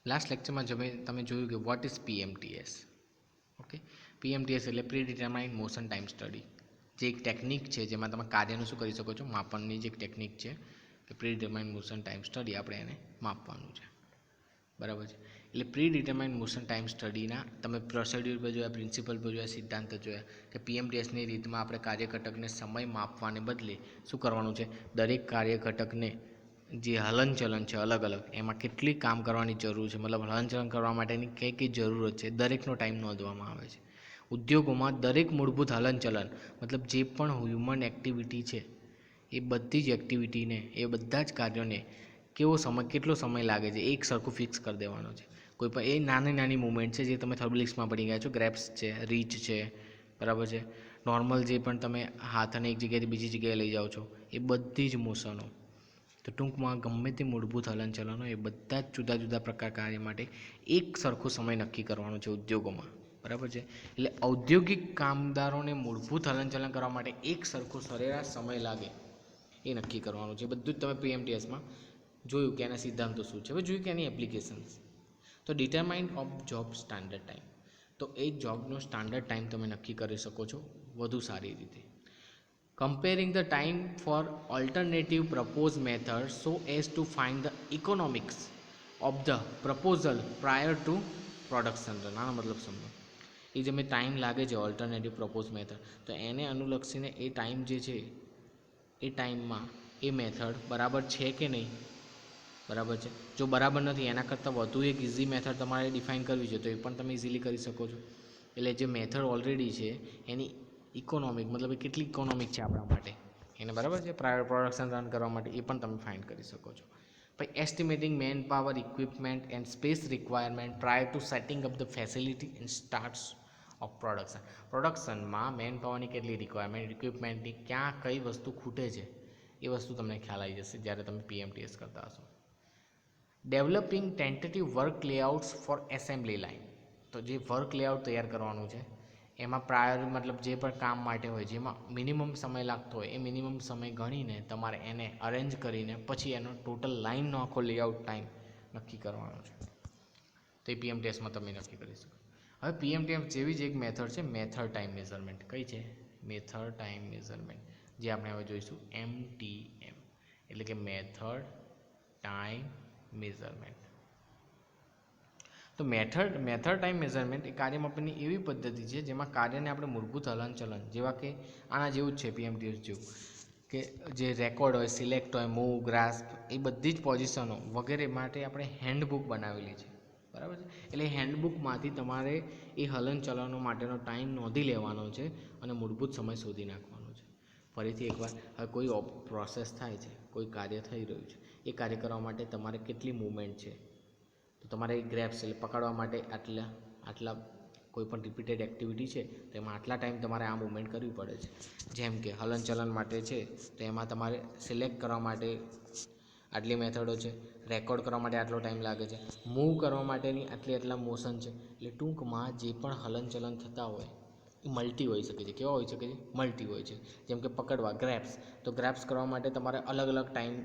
Last લેક્ચરમાં તમે જોયું કે વોટ ઇઝ પીએમટીએસ. ઓકે, પીએમટીએસ એટલે pre determined motion time study, જે એક ટેકનિક છે જેમાં તમે કાર્યનું શું કરી શકો છો, માપનની જે એક ટેકનિક છે કે pre determined motion time study આપણે એને માપવાનું છે. બરાબર છે. એટલે પ્રી ડિટરમાઇન્ડ મોશન ટાઈમ સ્ટડીના તમે પ્રોસિડ્યુર પર જોયા, પ્રિન્સિપલ પર જોયા, સિદ્ધાંત જોયા કે પીએમટીએસની રીતમાં આપણે કાર્ય ઘટકને સમય માપવાને બદલે શું કરવાનું છે, દરેક કાર્ય ઘટકને જે હલનચલન છે અલગ અલગ એમાં કેટલી કામ કરવાની જરૂર છે, મતલબ હલનચલન કરવા માટેની કઈ કઈ જરૂરત છે, દરેકનો ટાઈમ નોંધવામાં આવે છે. ઉદ્યોગોમાં દરેક મૂળભૂત હલનચલન મતલબ જે પણ હ્યુમન એક્ટિવિટી છે એ બધી જ એક્ટિવિટીને, એ બધા જ કાર્યોને કેટલો સમય લાગે છે એક સરખું ફિક્સ કરી દેવાનો છે. કોઈ પણ એ નાની નાની મુવમેન્ટ છે જે તમે થર્બલિક્સમાં પડી ગયા છો, ગ્રેપ્સ છે, રીચ છે, બરાબર છે, નોર્મલ જે પણ તમે હાથને એક જગ્યાએથી બીજી જગ્યાએ લઈ જાઓ છો, એ બધી જ મોશનો. તો ટૂંકમાં ગમે તે મૂળભૂત હલનચલનો એ બધા જ જુદા જુદા પ્રકાર કાર્ય માટે એક સરખો સમય નક્કી કરવાનો છે ઉદ્યોગોમાં. બરાબર છે. એટલે ઔદ્યોગિક કામદારોને મૂળભૂત હલનચલન કરવા માટે એક સરખો સરેરાશ સમય લાગે એ નક્કી કરવાનું છે. બધું જ તમે પીએમટીએસમાં જોયું કે એના સિદ્ધાંતો શું છે. હવે જોયું કે એની એપ્લિકેશન્સ. તો determined of job standard time, તો એ જોબનો સ્ટાન્ડર્ડ ટાઈમ તમે નક્કી કરી શકો છો વધુ સારી રીતે. Comparing the time for alternative proposed methods so as to find the economics of the proposal prior to production. નાનો મતલબ સમજો, એ જે મેં ટાઈમ લાગે છે ઓલ્ટરનેટિવ પ્રપોઝ મેથડ, તો એને અનુલક્ષીને એ ટાઈમ જે છે એ ટાઈમમાં એ મેથડ બરાબર છે કે નહીં. બરાબર છે. જો બરાબર નથી એના કરતાં વધુ એક ઇઝી મેથડ તમારે ડિફાઇન કરવી છે તો એ પણ તમે ઇઝીલી કરી શકો છો. એટલે જે મેથડ ઓલરેડી છે એની ઇકોનોમિક મતલબ એ કેટલી ઇકોનોમિક છે આપણા માટે એને, બરાબર છે, પ્રાયોર પ્રોડક્શન રન કરવા માટે એ પણ તમે ફાઇન્ડ કરી શકો છો. પછી estimating man power, equipment and space requirement prior to setting up the facility and starts of production. પ્રોડક્શનમાં મેન પાવરની કેટલી રિક્વાયરમેન્ટ, ઇક્વિપમેન્ટની ક્યાં કઈ વસ્તુ ખૂટે છે એ વસ્તુ તમને ખ્યાલ આવી જશે જ્યારે તમે પીએમટીએસ કરતા હશો. Developing tentative work layouts for assembly line, તો જે વર્ક લેઆઉટ તૈયાર કરવાનું છે એમાં પ્રાયોર મતલબ જે પણ કામ માટે હોય જેમાં મિનિમમ સમય લાગતો હોય એ મિનિમમ સમય ગણીને તમારે એને અરેન્જ કરીને પછી એનો ટોટલ લાઇનનો આખો લેઆઉટ ટાઈમ નક્કી કરવાનો છે. તો એ પીએમટીએસમાં તમે નક્કી કરી શકો. હવે પીએમટીએસ જેવી જ એક મેથડ છે મેથડ ટાઈમ મેઝરમેન્ટ. કઈ છે? મેથડ ટાઈમ મેઝરમેન્ટ, જે આપણે હવે જોઈશું એમટીએમ, એટલે કે મેથડ ટાઈમ મેઝરમેન્ટ. તો મેથડ ટાઈમ મેઝરમેન્ટ એ કાર્ય માપનની એવી પદ્ધતિ છે જેમાં કાર્યને આપણે મૂળભૂત હલનચલન જેવા કે આના જેવું જ છે પીએમટીએસ જેવું, કે જે રેકોર્ડ હોય, સિલેક્ટ હોય, મૂવ, ગ્રાસ્પ, એ બધી જ પોઝિશનો વગેરે માટે આપણે હેન્ડબુક બનાવેલી છે. બરાબર છે. એટલે હેન્ડબુકમાંથી તમારે એ હલનચલનો માટેનો ટાઈમ નોંધી લેવાનો છે અને મૂળભૂત સમય શોધી નાખવાનો છે. ફરીથી એકવાર, હવે કોઈ પ્રોસેસ થાય છે, કોઈ કાર્ય થઈ રહ્યું છે, એ કાર્ય કરવા માટે તમારે કેટલી મૂવમેન્ટ છે, તો તમારે ગ્રેપ્સ એટલે પકડવા માટે આટલા કોઈ પણ રિપીટેડ એક્ટિવિટી છે તો એમાં આટલા ટાઈમ તમારે આ મૂવમેન્ટ કરવી પડે છે. જેમ કે હલનચલન માટે છે તો એમાં તમારે સિલેક્ટ કરવા માટે આટલી મેથડો છે, રેકોર્ડ કરવા માટે આટલો ટાઈમ લાગે છે, મૂવ કરવા માટેની આટલા મોશન છે. એટલે ટૂંકમાં જે પણ હલનચલન થતા હોય એ મલ્ટી હોઈ શકે છે. કેવા હોઈ શકે છે? મલ્ટી હોય છે. જેમ કે પકડવા ગ્રેપ્સ, તો ગ્રેપ્સ કરવા માટે તમારે અલગ અલગ ટાઈમ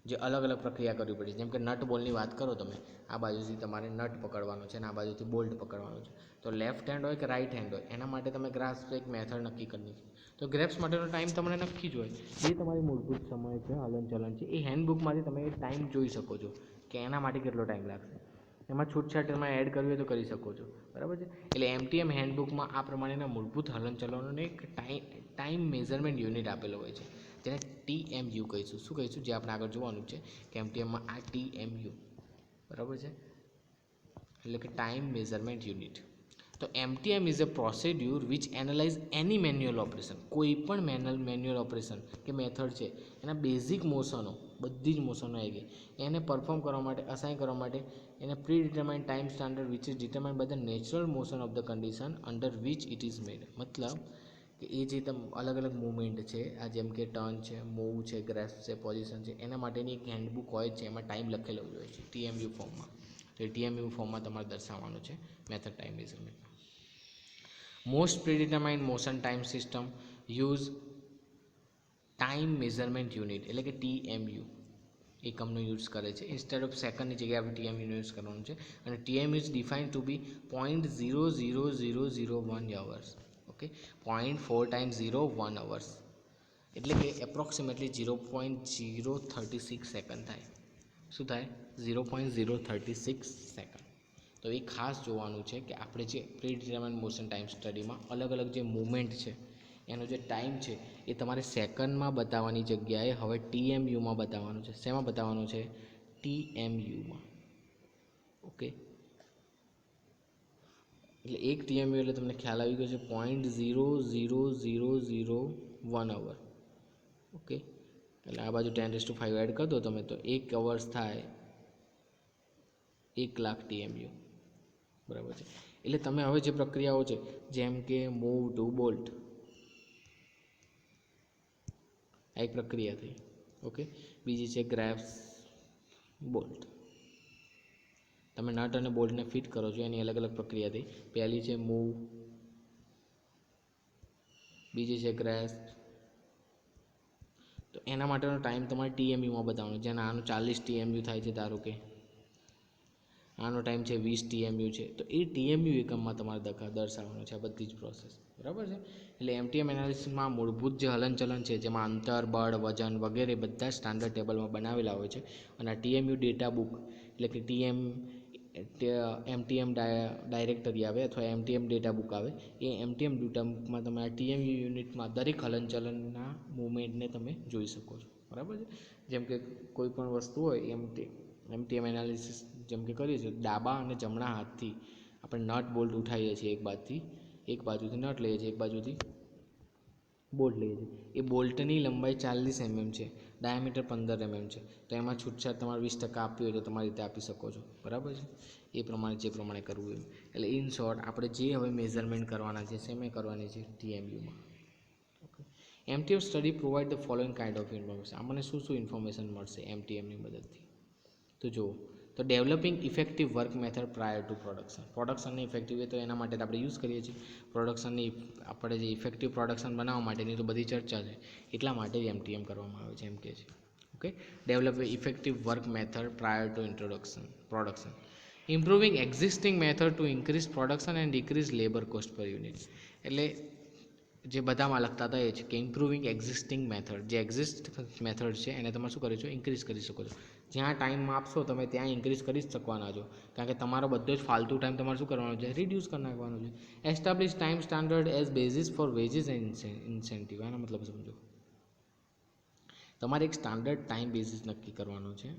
જે અલગ અલગ પ્રક્રિયા કરવી પડે છે. જેમ કે નટ બોલ્ટની વાત કરો તમે, આ બાજુથી તમારે નટ પકડવાનો છે અને આ બાજુથી બોલ્ટ પકડવાનું છે, તો લેફ્ટ હેન્ડ હોય કે રાઈટ હેન્ડ હોય એના માટે તમે ગ્રાસ્પ એક મેથડ નક્કી કરી છે. તો ગ્રેપ્સ માટેનો ટાઈમ તમને નક્કી જ હોય, જે તમારી મૂળભૂત સમય છે, હલનચલન છે, એ હેન્ડબુકમાંથી તમે એ ટાઈમ જોઈ શકો છો કે એના માટે કેટલો ટાઈમ લાગશે. એમાં છૂટછાટ એમાં એડ કરવી હોય તો કરી શકો છો. બરાબર છે. એટલે એમટીએમ હેન્ડબુકમાં આ પ્રમાણેના મૂળભૂત હલનચલનોને એક ટાઈમ મેઝરમેન્ટ યુનિટ આપેલો હોય છે, જેને ટીએમયુ કહીશું. શું કહીશું? જે આપણે આગળ જોવાનું છે કે એમટીએમમાં આ ટીએમયુ, બરાબર છે, એટલે કે ટાઈમ મેઝરમેન્ટ યુનિટ. તો MTM is a procedure which analyse any manual operation, કોઈ પણ મેન્યુઅલ ઓપરેશન કે મેથડ છે એના બેઝિક મોશનો, બધી જ મોશનો આવી ગઈ, એને પરફોર્મ કરવા માટે, અસાઇન કરવા માટે એને predetermined time standard which is determined by the natural motion of the condition under which it is made. મતલબ કે એ જે અલગ અલગ મુવમેન્ટ છે, આ જેમ કે ટર્ન છે, મૂવ છે, ગ્રેસ્પ છે, પોઝિશન છે, એના માટેની એક હેન્ડબુક હોય છે, એમાં ટાઈમ લખેલો હોય છે ટીએમયુ ફોર્મમાં. તો એ ટીએમયુ ફોર્મમાં તમારે દર્શાવવાનું છે method time measurement. Most predetermined motion time system use time measurement unit, એટલે કે ટીએમયુ. એકમનો યુઝ કરે છે. ઇન્સ્ટેડ ઓફ સેકન્ડની જગ્યાએ આપણે ટીએમયુનો યુઝ કરવાનું છે. અને TMU is defined to be 0.00001 hours. Okay, 0.4 times 0 1 hours, એટલે કે એપ્રોક્સિમેટલી 0.036 સેકન્ડ થાય. શું થાય? 0.036 સેકન્ડ. તો એ ખાસ જોવાનું છે કે આપણે જે પ્રી-ડિટરમાઇન્ડ મોશન ટાઈમ સ્ટડીમાં અલગ અલગ જે મૂવમેન્ટ છે એનો જે ટાઈમ છે એ તમારે સેકન્ડમાં બતાવવાની જગ્યાએ હવે ટીએમયુમાં બતાવવાનું છે. શેમાં બતાવવાનું છે? ટીએમયુમાં. ઓકે, એટલે એક ટીએમયુ એટલે તમને ખ્યાલ આવી ગયો છે 0.00001 અવર. ઓકે, એટલે આ બાજુ 10⁵ એડ કરી દો તમે તો 1 અવર્સ થાય 1,00,000 ટીએમયુ. બરાબર છે. એટલે તમે હવે જે પ્રક્રિયાઓ છે જેમ કે મૂવ ટુ બોલ્ટ, આ એક પ્રક્રિયા થઈ. ઓકે, બીજી છે ગ્રેબ્સ બોલ્ટ. તમે નટ અને બોલ્ટને ફિટ કરો છો એની અલગ અલગ પ્રક્રિયા થઈ. પહેલી છે મૂવ, બીજી છે ગ્રેસ્પ. તો એના માટેનો ટાઈમ તમારે ટીએમયુમાં બતાવવાનો. જેના આનું 40 ટીએમયુ થાય છે ધારો કે, આનો ટાઈમ છે 20 ટીએમયુ છે, તો એ ટીએમયુ એકમમાં તમારે દર્શાવવાનો છે આ બધી જ પ્રોસેસ. બરાબર છે. એટલે એમટીએમ એનાલિસિસમાં મૂળભૂત જે હલનચલન છે જેમાં અંતર, બળ, વજન વગેરે બધા સ્ટાન્ડર્ડ ટેબલમાં બનાવેલા હોય છે. અને આ ટીએમયુ ડેટા બુક એટલે કે એમટીએમ ડાયરેક્ટરી આવે અથવા એમટીએમ ડેટા બુક આવે, એ એમટીએમ ડેટા બુકમાં તમે આ ટીએમયુ યુનિટમાં દરેક હલનચલનના મૂવમેન્ટને તમે જોઈ શકો છો. બરાબર છે. જેમ કે કોઈ પણ વસ્તુ હોય એમટીએમ એનાલિસિસ જેમ કે કરીએ છીએ, ડાબા અને જમણા હાથથી આપણે નટ બોલ્ટ ઉઠાવીએ છીએ. એક બાજુથી નટ લઈએ છીએ, એક બાજુથી બોલ્ટ લઈએ છીએ. એ બોલ્ટની લંબાઈ 40 mm છે, ડાયામીટર 15 mm છે. તો એમાં છૂટછાટ તમારે 20% આપવી હોય તો તમારી રીતે આપી શકો છો. બરાબર છે. એ પ્રમાણે જે પ્રમાણે કરવું એમ. એટલે ઇન શોર્ટ આપણે જે હવે મેઝરમેન્ટ કરવાના છે શેમાં કરવાની છે? ટીએમયુમાં. Okay, MTM study provide the following kind of information. આપણને શું શું ઇન્ફોર્મેશન મળશે એમટીએમની મદદથી? તો જુઓ, તો developing effective work method prior to production. પ્રોડક્શનની ઇફેક્ટિવ તો એના માટે આપણે યુઝ કરીએ છીએ. પ્રોડક્શનની આપણે જે ઇફેક્ટિવ પ્રોડક્શન બનાવવા માટેની તો બધી ચર્ચા છે, એટલા માટે જ એમટીએમ કરવામાં આવે છે એમ કે છે. Okay, develop effective work method prior to production. Improving existing method to increase production and decrease labour cost per unit. એટલે જે બધામાં લખતા હતા એ છે કે ઇમ્પ્રુવિંગ એક્ઝિસ્ટિંગ મેથડ, જે એક્ઝિસ્ટ મેથડ છે એને તમે શું કરો છો? ઇન્ક્રીઝ કરી શકો છો. જ્યાં ટાઈમ આપશો તમે ત્યાં ઇન્ક્રીઝ કરી જ શકવાના છો, કારણ કે તમારો બધો જ ફાલતુ ટાઈમ તમારે શું કરવાનો છે? રિડ્યુસ કરી નાખવાનો છે. Establish time standard as basis for wages and incentive. આનો મતલબ સમજો. તમારે એક સ્ટાન્ડર્ડ ટાઈમ બેઝિસ નક્કી કરવાનો છે,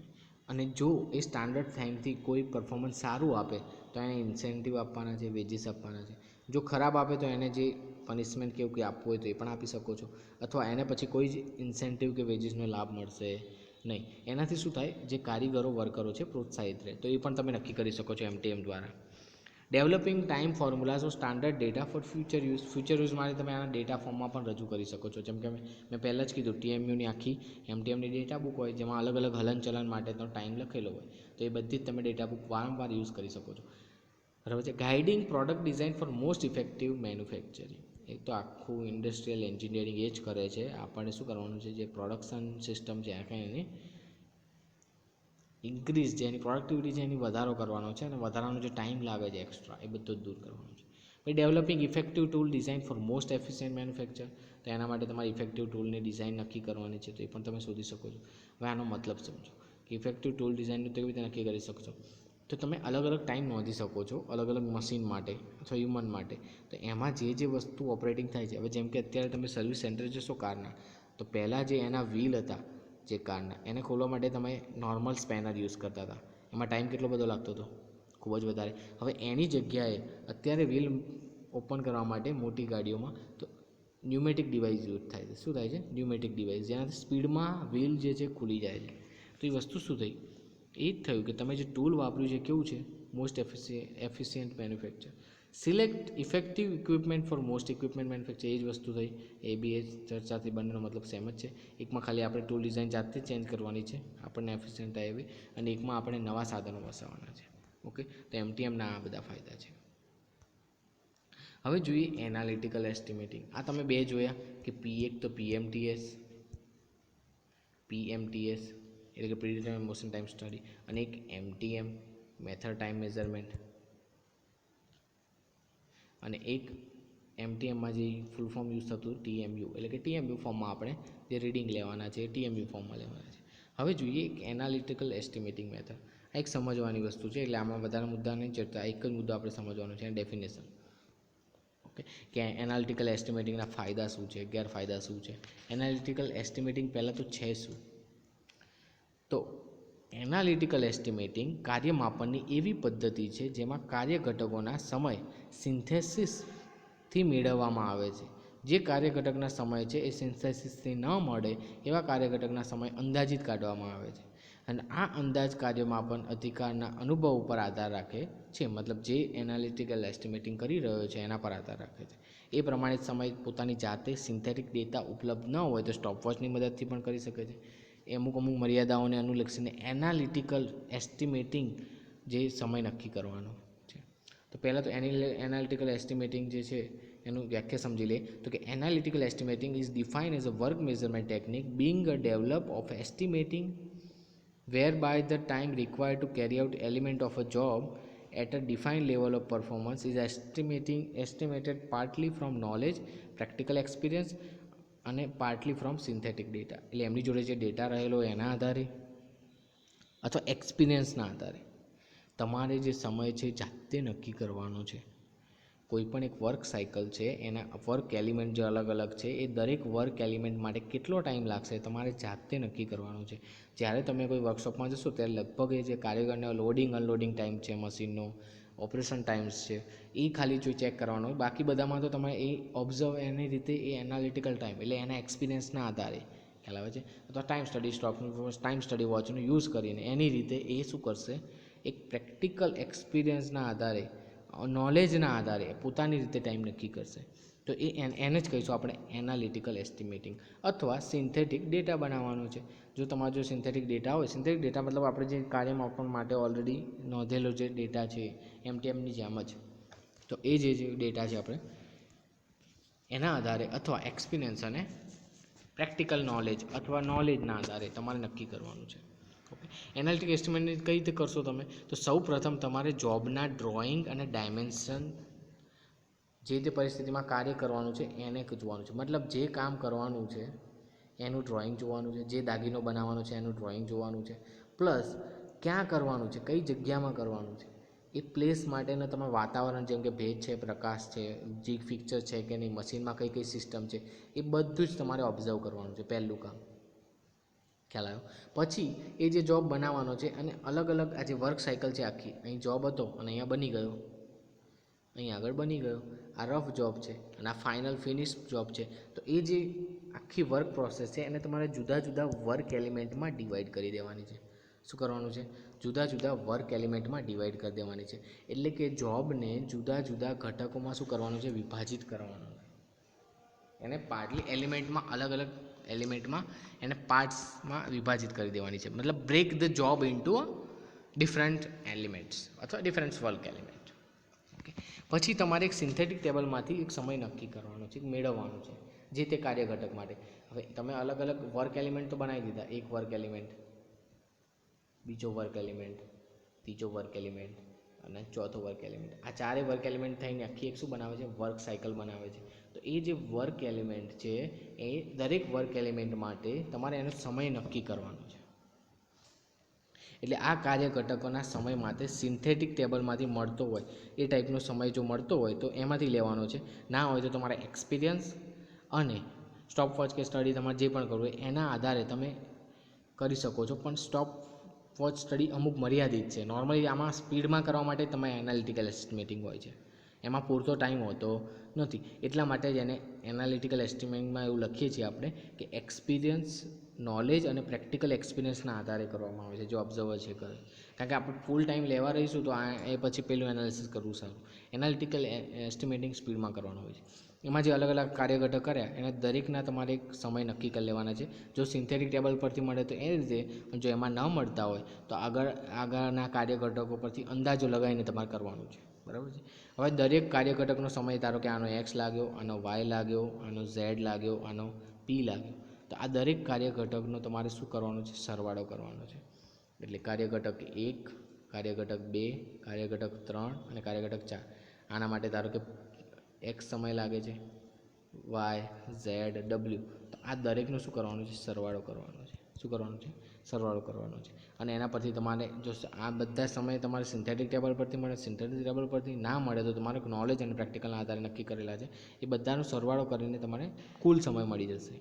અને જો એ સ્ટાન્ડર્ડ ટાઈમથી કોઈ પરફોર્મન્સ સારું આપે તો એને ઇન્સેન્ટિવ આપવાના છે, વેજીસ આપવાના છે. જો ખરાબ આપે તો એને જે પનિશમેન્ટ કે એવું કંઈ આપવું હોય તો એ પણ આપી શકો છો, અથવા એને પછી કોઈ જ ઇન્સેન્ટિવ કે વેજીસનો લાભ મળશે નહીં. એનાથી શું થાય? જે કારીગરો વર્કરો છે પ્રોત્સાહિત રહે. તો એ પણ તમે નક્કી કરી શકો છો એમટીએમ દ્વારા. Developing time formulas of standard data for future use માટે તમે આના ડેટા ફોર્મમાં પણ રજૂ કરી શકો છો. જેમ કે મેં પહેલાં જ કીધું, ટીએમયુની આખી એમટીએમની ડેટા બુક હોય જેમાં અલગ અલગ હલનચલન માટેનો ટાઈમ લખેલો હોય, તો એ બધી જ તમે ડેટા બુક વારંવાર યુઝ કરી શકો છો. બરાબર છે. Guiding product design for most effective manufacturing. એ તો આખું ઇન્ડસ્ટ્રીયલ એન્જિનિયરિંગ એ જ કરે છે. આપણને શું કરવાનું છે? જે પ્રોડક્શન સિસ્ટમ છે આખા એની ઇન્ક્રીઝ, જે એની પ્રોડક્ટિવિટી છે એની વધારો કરવાનો છે, અને વધારાનો જે ટાઈમ લાગે છે એક્સ્ટ્રા એ બધું જ દૂર કરવાનો છે. પછી developing effective tool design for most efficient manufacture. તો એના માટે તમારે ઇફેક્ટિવ ટૂલની ડિઝાઇન નક્કી કરવાની છે, તો એ પણ તમે શોધી શકો છો. હવે આનો મતલબ સમજો કે ઇફેક્ટિવ ટૂલ ડિઝાઇનનું કેવી રીતે નક્કી કરી શકશો? તો તમે અલગ અલગ ટાઈમ નોંધી શકો છો અલગ અલગ મશીન માટે અથવા હ્યુમન માટે. તો એમાં જે વસ્તુ ઓપરેટિંગ થાય છે, હવે જેમ કે અત્યારે તમે સર્વિસ સેન્ટર જશો કારના, તો પહેલાં જે એના વ્હીલ હતા જે કારના, એને ખોલવા માટે તમે નોર્મલ સ્પેનર યુઝ કરતા હતા. એમાં ટાઈમ કેટલો બધો લાગતો હતો? ખૂબ જ વધારે. હવે એની જગ્યાએ અત્યારે વ્હીલ ઓપન કરવા માટે મોટી ગાડીઓમાં તો ન્યુમેટિક ડિવાઇસ યુઝ થાય છે. શું થાય છે? ન્યુમેટિક ડિવાઇસ, જેનાથી સ્પીડમાં વ્હીલ જે છે ખુલી જાય છે. તો એ વસ્તુ શું થઈ? એ જ થયું કે તમે જે ટૂલ વાપર્યું છે કેવું છે? Most efficient manufacture. Select effective equipment for most equipment manufacture. એ જ વસ્તુ થઈ. એ બી એ ચર્ચાથી બંનેનો મતલબ સેમ જ છે. એકમાં ખાલી આપણે ટૂલ ડિઝાઇન જાતે ચેન્જ કરવાની છે આપણને એફિશિયન્ટ થાય એવી, અને એકમાં આપણે નવા સાધનો વસાવવાના છે. ઓકે, તો એમટીએમના આ બધા ફાયદા છે. હવે જોઈએ એનાલિટિકલ એસ્ટિમેટિંગ. આ તમે બે જોયા કે એક તો પીએમટીએસ એટલે કે પ્રીડિટરમાઇન્ડ મોશન ટાઈમ સ્ટડી, અને એક MTM મેથડ ટાઈમ મેઝરમેન્ટ, અને એક MTMમાં જે ફૂલ ફોર્મ યુઝ થતું TMU, એટલે કે TMU ફોર્મમાં આપણે જે રીડિંગ લેવાના છે TMU ફોર્મમાં લેવાના છે. હવે જોઈએ એક એનાલિટિકલ એસ્ટિમેટિંગ મેથડ. આ એક સમજવાની વસ્તુ છે, એટલે આમાં વધારે મુદ્દા નહીં ચડતા, એક જ મુદ્દો આપણે સમજવાનો છે, ડેફિનેશન. ઓકે, કે એનાલિટિકલ એસ્ટિમેટિંગના ફાયદા શું છે, ગેરફાયદા શું છે. એનાલિટિકલ એસ્ટિમેટિંગ પહેલાં તો છે શું? તો એનાલિટિકલ એસ્ટિમેટિંગ કાર્ય માપનની એવી પદ્ધતિ છે જેમાં કાર્ય ઘટકોના સમય સિન્થેસિસથી મેળવવામાં આવે છે. જે કાર્ય ઘટકના સમય છે એ સિન્થેસિસથી ન મળે એવા કાર્ય ઘટકના સમય અંદાજિત કાઢવામાં આવે છે, અને આ અંદાજ કાર્ય માપન અધિકારના અનુભવ ઉપર આધાર રાખે છે. મતલબ જે એનાલિટિકલ એસ્ટિમેટિંગ કરી રહ્યો છે એના પર આધાર રાખે છે. એ પ્રમાણે સમય પોતાની જાતે સિન્થેટિક ડેટા ઉપલબ્ધ ન હોય તો સ્ટોપવોચની મદદથી પણ કરી શકે છે. એ અમુક મર્યાદાઓને અનુલક્ષીને એનાલિટિકલ એસ્ટિમેટિંગ જે સમય નક્કી કરવાનો છે. તો પહેલાં તો એનાલિટિકલ એસ્ટિમેટિંગ જે છે એનું વ્યાખ્યા સમજી લે. તો કે analytical estimating is defined as a work measurement technique being a develop of estimating whereby the time required to carry out element of a job at a defined level of performance is estimated partly from knowledge, practical experience, અને partly from synthetic data. એટલે એમની જોડે જે data રહેલો એના આધારે અથવા એક્સપિરિયન્સના આધારે તમારે જે સમય છે જાતે નક્કી કરવાનો છે. કોઈ પણ એક વર્ક સાયકલ છે, એના વર્ક એલિમેન્ટ જે અલગ અલગ છે એ દરેક વર્ક એલિમેન્ટ માટે કેટલો ટાઈમ લાગશે તમારે જાતે નક્કી કરવાનું છે. જ્યારે તમે કોઈ વર્કશોપમાં જશો ત્યારે લગભગ એ જે કારીગરને લોડિંગ અનલોડિંગ ટાઈમ છે, મશીનનો ઓપરેશન ટાઈમ્સ છે, એ ખાલી જો ચેક કરવાનો હોય. બાકી બધામાં તો તમારે એ ઓબ્ઝર્વ એની રીતે એ એનાલિટિકલ ટાઈમ એટલે એના એક્સપિરિયન્સના આધારે ખ્યાલ આવે છે. અથવા ટાઈમ સ્ટડી સ્ટોકનું ટાઈમ સ્ટડી વોચનો યુઝ કરીને એની રીતે એ શું કરશે, એક પ્રેક્ટિકલ એક્સપિરિયન્સના આધારે, નોલેજના આધારે પોતાની રીતે ટાઈમ નક્કી કરશે. તો એને જ કહીશું આપણે એનાલિટિકલ એસ્ટિમેટિંગ. અથવા સિન્થેટિક ડેટા બનાવવાનો છે. જો તમારો જો સિન્થેટિક ડેટા હોય, સિન્થેટિક ડેટા મતલબ આપણે જે કાર્ય માપન માટે ઓલરેડી નોંધેલો જે ડેટા છે MTMની જેમ જ, તો એ જે ડેટા છે આપણે એના આધારે અથવા એક્સપિરિયન્સ અને પ્રેક્ટિકલ નોલેજ અથવા નોલેજના આધારે તમારે નક્કી કરવાનું છે. ઓકે, એનાલિટિકલ એસ્ટિમેટ કઈ રીતે કરશો તમે? તો સૌ પ્રથમ તમારે જોબના ડ્રોઈંગ અને ડાયમેન્શન, જે તે પરિસ્થિતિમાં કાર્ય કરવાનું છે એને જોવાનું છે. મતલબ જે કામ કરવાનું છે એનું ડ્રોઈંગ જોવાનું છે, જે દાગીનો બનાવવાનો છે એનું ડ્રોઈંગ જોવાનું છે, પ્લસ ક્યાં કરવાનું છે, કઈ જગ્યામાં કરવાનું છે, એ પ્લેસ માટેના તમે વાતાવરણ, જેમ કે ભેજ છે, પ્રકાશ છે, જે ફિક્ચર છે કે નહીં, મશીનમાં કઈ કઈ સિસ્ટમ છે, એ બધું જ તમારે ઓબ્ઝર્વ કરવાનું છે. પહેલું કામ ખ્યાલ આવ્યો. પછી એ જે જોબ બનાવવાનો છે અને અલગ અલગ આ જે વર્ક સાયકલ છે આખી, અહીં જોબ હતો અને અહીંયા બની ગયો, અહીં આગળ બની ગયો, આ રફ જોબ છે અને આ ફાઇનલ ફિનિશ જોબ છે. તો એ જે આખી વર્ક પ્રોસેસ છે એને તમારે જુદા જુદા વર્ક એલિમેન્ટમાં ડિવાઈડ કરી દેવાની છે. શું કરવાનું છે? જુદા જુદા વર્ક એલિમેન્ટમાં ડિવાઈડ કરી દેવાની છે. એટલે કે જોબને જુદા જુદા ઘટકોમાં શું કરવાનું છે? વિભાજિત કરવાનું. એને પાર્ટલી એલિમેન્ટમાં, અલગ અલગ એલિમેન્ટમાં એને પાર્ટ્સમાં વિભાજિત કરી દેવાની છે. મતલબ break the job into different elements અથવા ડિફરન્ટ વર્ક એલિમેન્ટ. ઓકે, પછી તમારે એક સિન્થેટિક ટેબલમાંથી એક સમય નક્કી કરવાનો છે, મેળવવાનો છે જે તે કાર્ય ઘટક માટે. હવે તમે અલગ અલગ વર્ક એલિમેન્ટ તો બનાવી દીધા, એક વર્ક એલિમેન્ટ, બીજો વર્ક એલિમેન્ટ, ત્રીજો વર્ક એલિમેન્ટ અને ચોથો વર્ક એલિમેન્ટ. આ ચારે વર્ક એલિમેન્ટ થઈને આખી એક શું બનાવે છે? વર્ક સાયકલ બનાવે છે. તો એ જે વર્ક એલિમેન્ટ છે એ દરેક વર્ક એલિમેન્ટ માટે તમારે એનો સમય નક્કી કરવાનો છે. એટલે આ કાર્ય ઘટકોના સમય માટે સિન્થેટિક ટેબલમાંથી મળતો હોય એ ટાઈપનો સમય જો મળતો હોય તો એમાંથી લેવાનો છે. ના હોય તો તમારા એક્સપિરિયન્સ અને સ્ટોપ વોચ કે સ્ટડી તમારે જે પણ કરવું હોય એના આધારે તમે કરી શકો છો. પણ સ્ટોપ વોચ સ્ટડી અમુક મર્યાદિત છે. નોર્મલી આમાં સ્પીડમાં કરવા માટે તમારે એનાલિટિકલ એસ્ટિમેટિંગ હોય છે, એમાં પૂરતો ટાઈમ હોતો નથી. એટલા માટે જ એને એનાલિટિકલ એસ્ટિમેટિંગમાં એવું લખીએ છીએ આપણે કે એક્સપિરિયન્સ, નોલેજ અને પ્રેક્ટિકલ એક્સપિરિયન્સના આધારે કરવામાં આવે છે જો ઓબ્ઝર્વર છે કરે. કારણ કે આપણે ફૂલ ટાઈમ લેવા રહીશું તો એ પછી પેલું એનાલિસિસ કરવું સારું. એનાલિટિકલ એસ્ટિમેટિંગ સ્પીડમાં કરવાનું હોય છે. એમાં જે અલગ અલગ કાર્ય ઘટક કર્યા એના દરેકના તમારે એક સમય નક્કી કરી લેવાના છે. જો સિન્થેટિક ટેબલ પરથી મળે તો એ રીતે, જો એમાં ન મળતા હોય તો આગળના કાર્ય ઘટકો પરથી અંદાજો લગાવીને તમારે કરવાનું છે. બરાબર છે. હવે દરેક કાર્ય ઘટકનો સમય, ધારો કે આનો એક્સ લાગ્યો, આનો વાય લાગ્યો, આનો ઝેડ લાગ્યો, આનો પી લાગ્યો, તો આ દરેક કાર્ય ઘટકનો તમારે શું કરવાનું છે? સરવાળો કરવાનો છે. એટલે કાર્ય ઘટક 1, કાર્ય ઘટક 2, કાર્ય ઘટક 3 અને કાર્ય ઘટક 4. આના માટે ધારો કે x સમય લાગે છે, y, z, w. તો આ દરેકનો શું કરવાનું છે? સરવાળો કરવાનો છે. શું કરવાનું છે? સરવાળો કરવાનો છે. અને એના પરથી તમારે જો આ બધા સમય તમારે સિન્થેટિક ટેબલ પરથી મળે, સિન્થેટિક ટેબલ પરથી ના મળે તો તમારે નોલેજ અને પ્રેક્ટિકલના આધારે નક્કી કરેલા છે એ બધાનો સરવાળો કરીને તમારે કુલ સમય મળી જશે.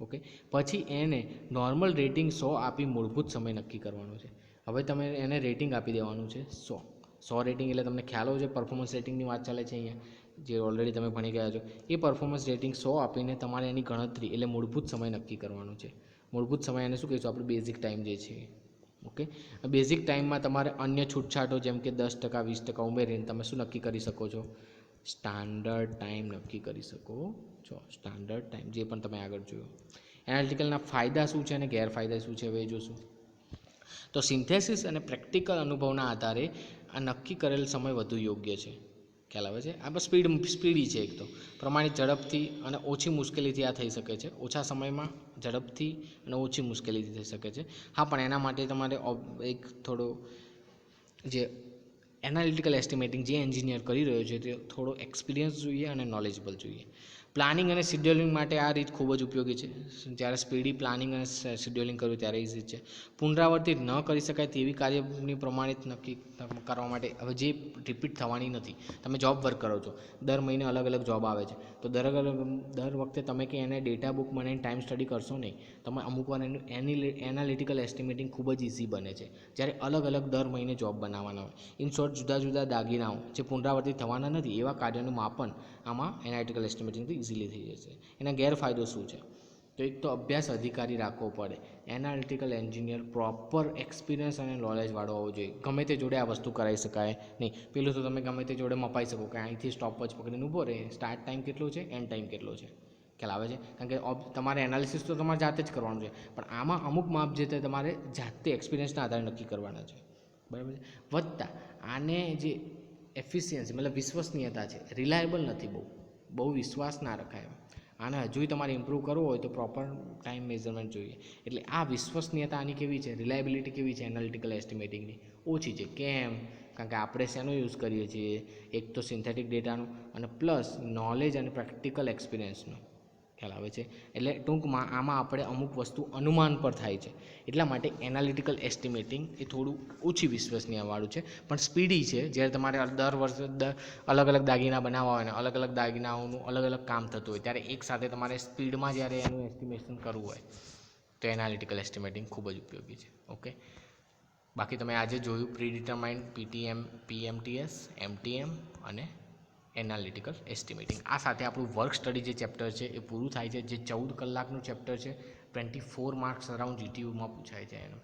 ઓકે, પછી એને નોર્મલ રેટિંગ 100 આપી મૂળભૂત સમય નક્કી કરવાનો છે. હવે તમે એને રેટિંગ આપી દેવાનું છે 100 રેટિંગ. એટલે તમને ખ્યાલ હોય છે પરફોર્મન્સ રેટિંગની વાત ચાલે છે અહીંયા, જે ઓલરેડી તમે ભણી ગયા છો. એ પરફોર્મન્સ રેટિંગ 100 આપીને તમારે એની ગણતરી એટલે મૂળભૂત સમય નક્કી કરવાનો છે. મૂળભૂત સમય એને શું કહીશું આપણે? બેઝિક ટાઈમ જે છે. ઓકે, બેઝિક ટાઈમમાં તમારે અન્ય છૂટછાટો જેમ કે 10%, 20% ઉમેરીને તમે શું નક્કી કરી શકો છો? સ્ટાન્ડર્ડ ટાઈમ નક્કી કરી શકો છો. સ્ટાન્ડર્ડ ટાઈમ જે પણ તમે આગળ જોયું. એનાલિટિકલના ફાયદા શું છે અને ગેરફાયદા શું છે હવે જોશું. તો સિન્થેસિસ અને પ્રેક્ટિકલ અનુભવના આધારે આ નક્કી કરેલ સમય વધુ યોગ્ય છે. ખ્યાલ આવે છે? આ સ્પીડી છે. એક તો પ્રમાણિત ઝડપથી અને ઓછી મુશ્કેલીથી આ થઈ શકે છે. ઓછા સમયમાં ઝડપથી અને ઓછી મુશ્કેલીથી થઈ શકે છે. હા, પણ એના માટે તમારે એક થોડો જે એનાલિટિકલ એસ્ટિમેટિંગ જે એન્જિનિયર કરી રહ્યો છે તે થોડો એક્સપિરિયન્સ જોઈએ અને નોલેજેબલ જોઈએ. પ્લાનિંગ અને શેડ્યુલિંગ માટે આ રીત ખૂબ જ ઉપયોગી છે. જ્યારે સ્પીડી પ્લાનિંગ અને શેડ્યુલિંગ કરવું ત્યારે ઇઝી છે. પુનરાવર્તિત ન કરી શકાય તેવી કાર્યની પ્રમાણિત નક્કી કરવા માટે, હવે જે રિપીટ થવાની નથી. તમે જોબ વર્ક કરો છો, દર મહિને અલગ અલગ જોબ આવે છે, તો દર વખતે તમે કે એને ડેટા બુક બનાવીને ટાઈમ સ્ટડી કરશો નહીં. તમે અમુક વાર એનું એનાલિટિકલ એસ્ટિમેટિંગ ખૂબ જ ઇઝી બને છે જ્યારે અલગ અલગ દર મહિને જોબ બનાવવાના હોય. ઇન શોર્ટ, જુદા જુદા દાગીનાઓ જે પુનરાવર્તિત થવાના નથી એવા કાર્યોનું માપન આમાં એનાલિટિકલ એસ્ટિમેટિંગથી ઇઝીલી થઈ જશે. એના ગેરફાયદો શું છે? તો એક તો અભ્યાસ અધિકારી રાખવો પડે. એનાલિટિકલ એન્જિનિયર પ્રોપર એક્સપિરિયન્સ અને નોલેજવાળો હોવો જોઈએ. ગમે તે જોડે આ વસ્તુ કરાવી શકાય નહીં. પેલું તો તમે ગમે તે જોડે મપાઈ શકો કે અહીંથી સ્ટોપ વોચ પકડીને ઊભો રહે, સ્ટાર્ટ ટાઈમ કેટલો છે, એન્ડ ટાઈમ કેટલો છે. ખ્યાલ આવે છે? કારણ કે તમારે એનાલિસિસ તો તમારે જાતે જ કરવાનું છે, પણ આમાં અમુક માપ જે તે તમારે જાતે એક્સપિરિયન્સના આધારે નક્કી કરવાના છે. બરાબર છે? વત્તા આને જે એફિશિયન્સી મતલબ વિશ્વસનીયતા છે, રિલાયેબલ નથી. બહુ વિશ્વાસ ના રખાય. આને હજુ તમારે ઇમ્પ્રૂવ કરવો હોય તો પ્રોપર ટાઈમ મેઝરમેન્ટ જોઈએ. એટલે આ વિશ્વસનીયતા આની કેવી છે? રિલાયબિલિટી કેવી છે એનાલિટિકલ એસ્ટિમેટિંગની? ઓછી છે. કેમ? કારણ કે આપણે શેનો યુઝ કરીએ છીએ? એક તો સિન્થેટિક ડેટાનું અને પ્લસ નોલેજ અને પ્રેક્ટિકલ એક્સપિરિયન્સનો. ખ્યાલ આવે છે? એટલે ટૂંકમાં આમાં આપણે અમુક વસ્તુ અનુમાન પર થાય છે. એટલા માટે એનાલિટિકલ એસ્ટિમેટિંગ એ થોડું ઓછી વિશ્વસનીયવાળું છે, પણ સ્પીડી છે. જ્યારે તમારે દર વર્ષે અલગ અલગ દાગીના બનાવવા હોય ને અલગ અલગ દાગીનાઓનું અલગ અલગ કામ થતું હોય ત્યારે એકસાથે તમારે સ્પીડમાં જ્યારે એનું એસ્ટિમેશન કરવું હોય તો એનાલિટિકલ એસ્ટિમેટિંગ ખૂબ જ ઉપયોગી છે. ઓકે, બાકી તમે આજે જોયું પ્રીડિટરમાઇન્ડ PTM, PMTS, MTM અને એનાલિટિકલ એસ્ટિમેટિંગ. આ સાથે આપણું વર્ક સ્ટડી જે ચેપ્ટર છે એ પૂરું થાય છે. જે 14 કલાકનું ચેપ્ટર છે, 24 માર્ક્સ અરાઉન્ડ GTUમાં પૂછાય છે એનું.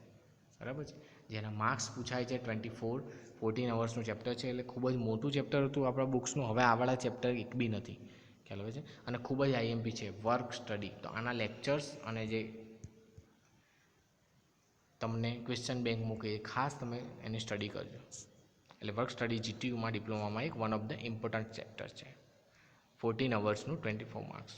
બરાબર છે? જેના માર્ક્સ પૂછાય છે 14 અવર્સનું ચેપ્ટર છે. એટલે ખૂબ જ મોટું ચેપ્ટર હતું આપણા બુક્સનું. હવે આવાળા ચેપ્ટર એક બી નથી. ખ્યાલ આવે છે? અને ખૂબ જ IMP છે વર્ક સ્ટડી. તો આના લેક્ચર્સ અને જે તમને ક્વેશ્ચન બેંક મૂકે એ ખાસ તમે એની સ્ટડી કરજો. એટલે વર્ક સ્ટડી GTUમાં ડિપ્લોમામાં એક one of the important chapter છે. 14 અવર્સનું 24 માર્ક્સ.